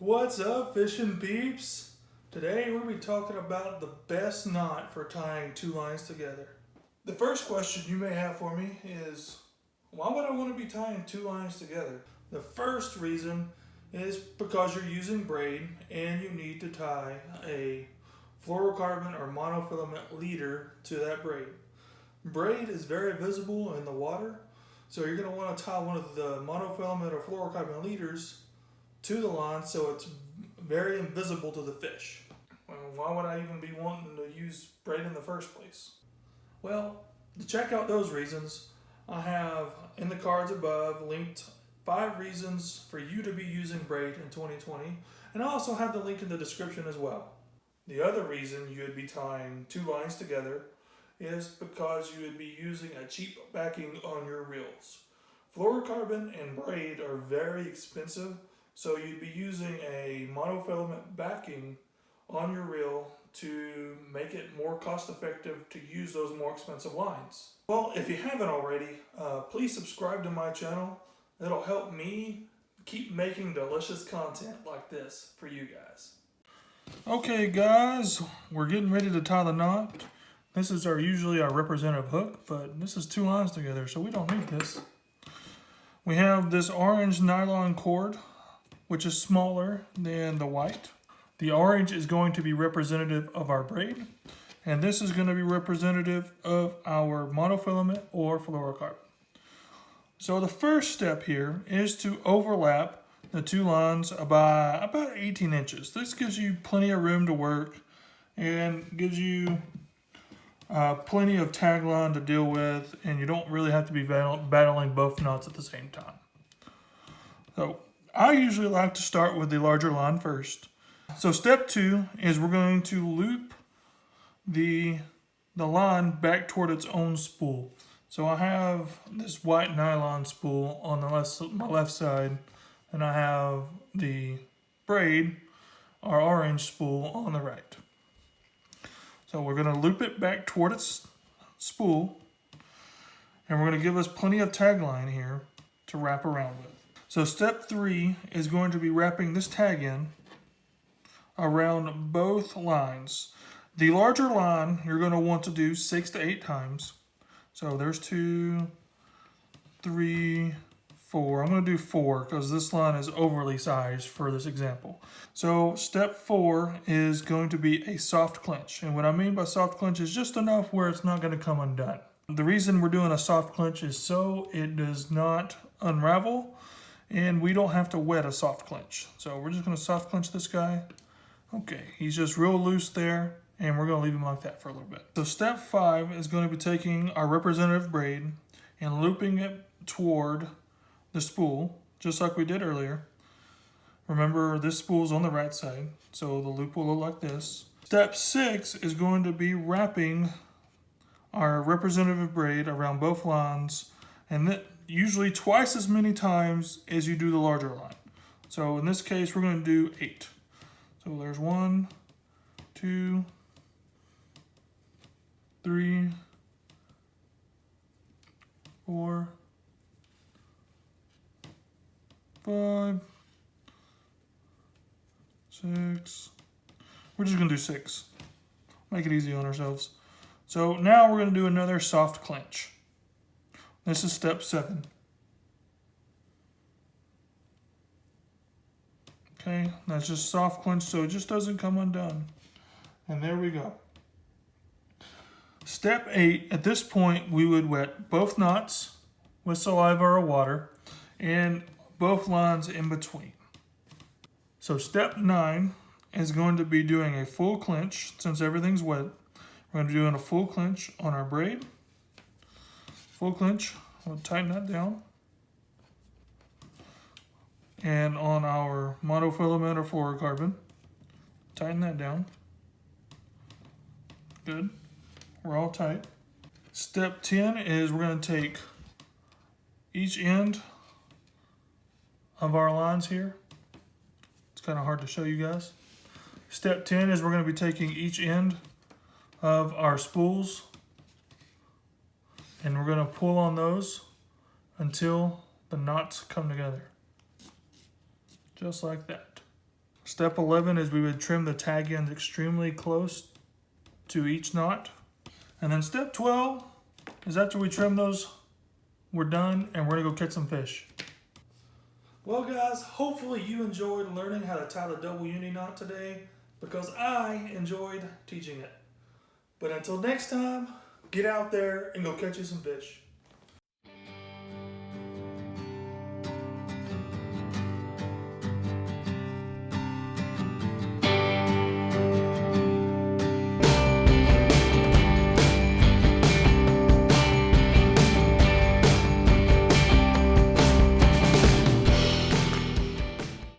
What's up, fishing peeps? Today we're going to be talking about the best knot for tying two lines together. The first question you may have for me is, why would I want to be tying two lines together? The first reason is because you're using braid and you need to tie a fluorocarbon or monofilament leader to that braid. Braid is very visible in the water, so you're going to want to tie one of the monofilament or fluorocarbon leaders to the line so it's very invisible to the fish. Well, why would I even be wanting to use braid in the first place? Well, to check out those reasons, I have in the cards above linked 5 reasons for you to be using braid in 2020, and I also have the link in the description as well. The other reason you would be tying two lines together is because you would be using a cheap backing on your reels. Fluorocarbon and braid are very expensive, so you'd be using a monofilament backing on your reel to make it more cost effective to use those more expensive lines. Well, if you haven't already, please subscribe to my channel. It'll help me keep making delicious content like this for you guys. Okay guys, we're getting ready to tie the knot. This is usually our representative hook, but this is two lines together, so we don't need this. We have this orange nylon cord, which is smaller than the white. The orange is going to be representative of our braid, and this is going to be representative of our monofilament or fluorocarbon. So the first step here is to overlap the two lines by about 18 inches. This gives you plenty of room to work and gives you plenty of tag line to deal with, and you don't really have to be battling both knots at the same time. So I usually like to start with the larger line first. So step 2 is we're going to loop the line back toward its own spool. So I have this white nylon spool on my left side, and I have the braid, our orange spool, on the right. So we're going to loop it back toward its spool, and we're going to give us plenty of tag line here to wrap around with. So step 3 is going to be wrapping this tag in around both lines. The larger line you're going to want to do 6 to 8 times. So there's 2, 3, 4. I'm going to do 4 because this line is overly sized for this example. So step 4 is going to be a soft clinch. And what I mean by soft clinch is just enough where it's not going to come undone. The reason we're doing a soft clinch is so it does not unravel, and we don't have to wet a soft clinch. So we're just going to soft clinch this guy. Okay, he's just real loose there, and we're going to leave him like that for a little bit. So step 5 is going to be taking our representative braid and looping it toward the spool, just like we did earlier. Remember, this spool's on the right side, so the loop will look like this. Step 6 is going to be wrapping our representative braid around both lines, and that usually twice as many times as you do the larger line. So in this case, we're going to do 8. So there's 1, 2, 3, 4, 5, 6. We're just going to do 6. Make it easy on ourselves. So now we're going to do another soft clinch. This is step 7. Okay, that's just soft clinch so it just doesn't come undone. And there we go. Step 8, at this point we would wet both knots with saliva or water and both lines in between. So step 9 is going to be doing a full clinch. Since everything's wet, we're going to be doing a full clinch on our braid. Full clinch, we'll tighten that down. And on our monofilament or fluorocarbon, tighten that down. Good. We're all tight. Step 10 is we're going to take each end of our lines here. It's kind of hard to show you guys. Step 10 is we're going to be taking each end of our spools, and we're going to pull on those until the knots come together. Just like that. Step 11 is we would trim the tag ends extremely close to each knot. And then step 12 is after we trim those, we're done and we're gonna go catch some fish. Well guys, hopefully you enjoyed learning how to tie the double uni knot today because I enjoyed teaching it. But until next time, get out there and go catch you some fish.